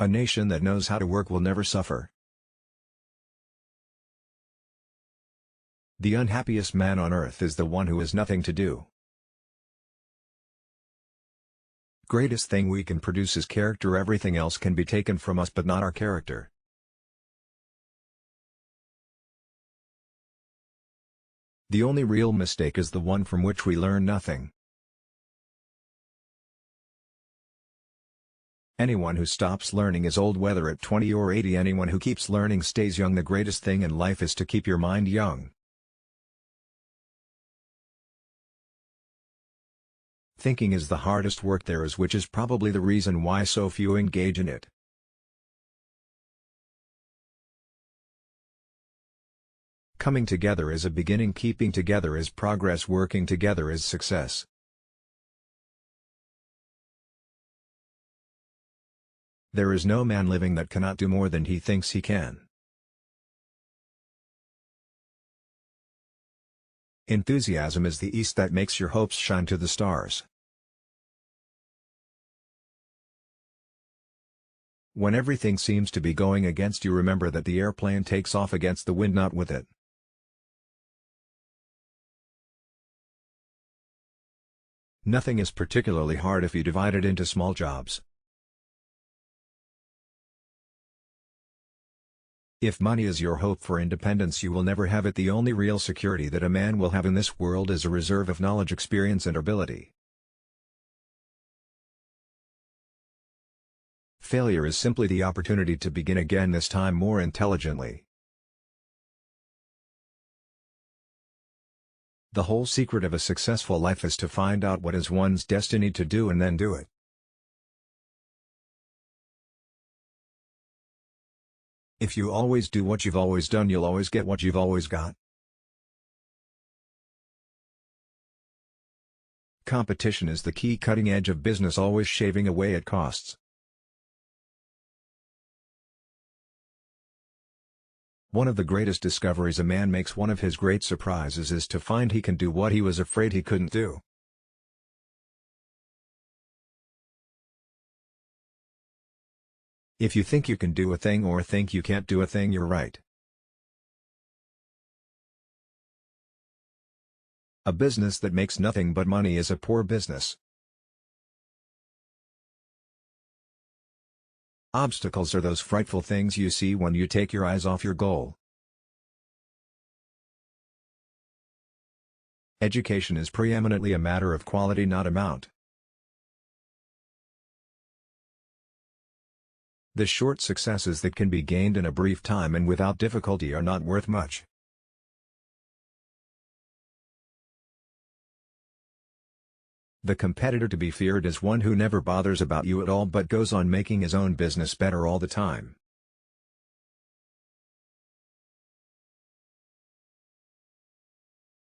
A nation that knows how to work will never suffer. The unhappiest man on earth is the one who has nothing to do. Greatest thing we can produce is character. Everything else can be taken from us but not our character. The only real mistake is the one from which we learn nothing. Anyone who stops learning is old, whether at 20 or 80. Anyone who keeps learning stays young. The greatest thing in life is to keep your mind young. Thinking is the hardest work there is, which is probably the reason why so few engage in it. Coming together is a beginning, keeping together is progress, working together is success. There is no man living that cannot do more than he thinks he can. Enthusiasm is the east that makes your hopes shine to the stars. When everything seems to be going against you, remember that the airplane takes off against the wind, not with it. Nothing is particularly hard if you divide it into small jobs. If money is your hope for independence, you will never have it. The only real security that a man will have in this world is a reserve of knowledge, experience and ability. Failure is simply the opportunity to begin again, this time more intelligently. The whole secret of a successful life is to find out what is one's destiny to do and then do it. If you always do what you've always done, you'll always get what you've always got. Competition is the key cutting edge of business, always shaving away at costs. One of the greatest discoveries a man makes, one of his great surprises, is to find he can do what he was afraid he couldn't do. If you think you can do a thing or think you can't do a thing, you're right. A business that makes nothing but money is a poor business. Obstacles are those frightful things you see when you take your eyes off your goal. Education is preeminently a matter of quality, not amount. The short successes that can be gained in a brief time and without difficulty are not worth much. The competitor to be feared is one who never bothers about you at all but goes on making his own business better all the time.